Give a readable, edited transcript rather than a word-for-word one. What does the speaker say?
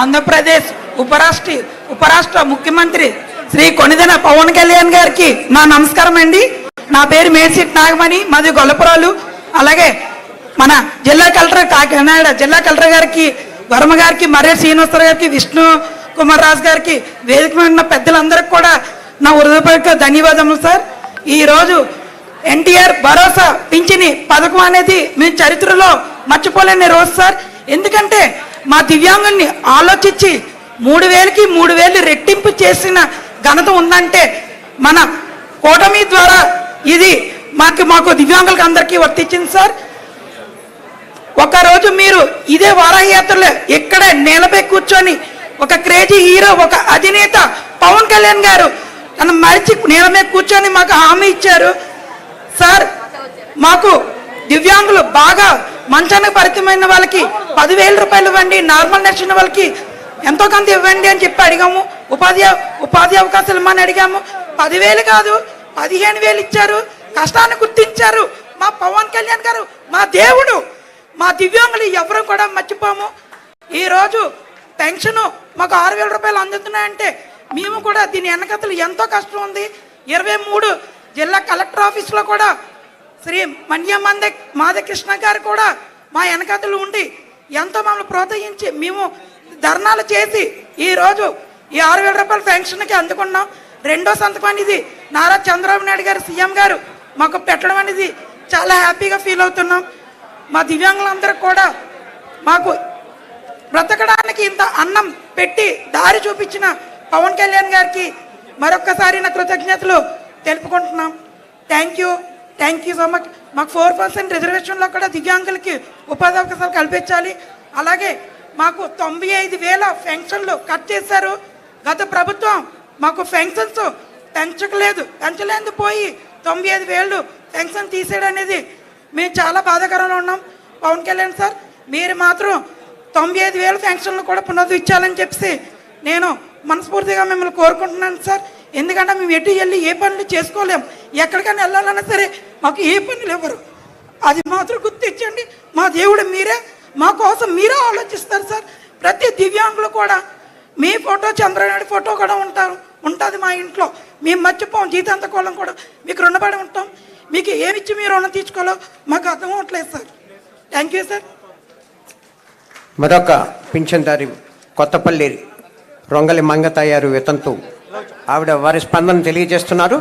ఆంధ్రప్రదేశ్ ఉపరాష్ట్ర ముఖ్యమంత్రి శ్రీ కొణిదెల పవన్ కళ్యాణ్ గారికి నా నమస్కారం అండి. నా పేరు మేడ్సిట్ నాగమణి, మాది గొల్లపురాలు. అలాగే మన జిల్లా కలెక్టర్ కాకినాడ జిల్లా కలెక్టర్ గారికి, వర్మ గారికి, మర్రి శ్రీనివాసరావు గారికి, విష్ణు కుమార్ రాజు గారికి, వేదిక మీద ఉన్న పెద్దలందరికీ కూడా నా హృదయపూర్వక ధన్యవాదములు సార్. ఈరోజు ఎన్టీఆర్ భరోసా పింఛని పథకం అనేది మీ చరిత్రలో మర్చిపోలేని రోజు సార్. ఎందుకంటే మా దివ్యాంగుల్ని ఆలోచించి 3000కి 3000 రెట్టింపు చేసిన ఘనత ఉందంటే మన కూటమి ద్వారా ఇది మాకు దివ్యాంగులకు అందరికీ వర్తించింది సార్. ఒకరోజు మీరు ఇదే వారాహయాత్రలో ఇక్కడే నేలపై కూర్చొని ఒక క్రేజీ హీరో, ఒక అధినేత పవన్ కళ్యాణ్ గారు తను మరిచి నేల మీద కూర్చొని మాకు హామీ ఇచ్చారు సార్. మాకు దివ్యాంగులు బాగా మంచానికి పరిమితమైన వాళ్ళకి 10,000 రూపాయలు ఇవ్వండి, నార్మల్ నచ్చిన వాళ్ళకి ఎంతో కొంత ఇవ్వండి అని చెప్పి అడిగాము. ఉపాధి అవకాశాలు ఇవ్వమని అడిగాము. 10,000 కాదు 15,000 ఇచ్చారు. కష్టాన్ని గుర్తించారు మా పవన్ కళ్యాణ్ గారు, మా దేవుడు. మా దివ్యాంగులు ఎవరు కూడా మర్చిపోము. ఈరోజు పెన్షన్ మాకు 6,000 రూపాయలు అందుతున్నాయంటే మేము కూడా దీని వెనకతలు ఎంతో కష్టం ఉంది. 23 జిల్లా కలెక్టర్ ఆఫీస్లో కూడా శ్రీ మాధకృష్ణ గారు కూడా మా వెనకతలు ఉండి ఎంతో మమ్మల్ని ప్రోత్సహించి మేము ధర్నాలు చేసి ఈరోజు ఈ 6,000 రూపాయల పెన్షన్కి అందుకున్నాం. రెండో సంతకం అనేది నారా చంద్రబాబు నాయుడు గారు సీఎం గారు మాకు పెట్టడం అనేది చాలా హ్యాపీగా ఫీల్ అవుతున్నాం. మా దివ్యాంగులందరూ కూడా మాకు బ్రతకడానికి ఇంత అన్నం పెట్టి దారి చూపించిన పవన్ కళ్యాణ్ గారికి మరొక్కసారి నా కృతజ్ఞతలు తెలుపుకుంటున్నాం. Thank you so much. మాకు 4% రిజర్వేషన్లో కూడా దివ్యాంగులకి ఉపాధి అవకాశాలు కల్పించాలి. అలాగే మాకు 95,000 పెన్షన్లు కట్ చేశారు. గత ప్రభుత్వం మాకు పెన్షన్స్ పెంచలేదు పోయి 95,000 పెన్షన్ తీసేయడం అనేది మేము చాలా బాధాకరంలో ఉన్నాం. పవన్ కళ్యాణ్ సార్, మీరు మాత్రం 95,000 పెన్షన్లు కూడా పునరుద్ధరించాలని చెప్పి నేను మనస్ఫూర్తిగా మిమ్మల్ని కోరుకుంటున్నాను సార్. ఎందుకంటే మేము ఎటు వెళ్ళి ఏ పనులు చేసుకోలేం, ఎక్కడికైనా వెళ్ళాలన్నా సరే మాకు ఏ పనులు ఇవ్వరు. అది మాత్రం గుర్తించండి. మా దేవుడు మీరే, మా కోసం మీరే ఆలోచిస్తారు సార్. ప్రతి దివ్యాంగులు కూడా మీ ఫోటో, చంద్రనాయుడు ఫోటో కూడా ఉంటుంది మా ఇంట్లో. మేము మర్చిపోం. జీతాంతకోళం కూడా మీకు రుణపడి ఉంటాం. మీకు ఏమిచ్చి మీరు రుణం తీర్చుకోవాలో మాకు అర్థం అవ్వట్లేదు సార్. Thank you sir. మరొక పింఛన్దారి కొత్తపల్లి రొంగలి మంగతయ్యారు వితంతు ఆవిడ వారి స్పందన తెలియజేస్తున్నారు.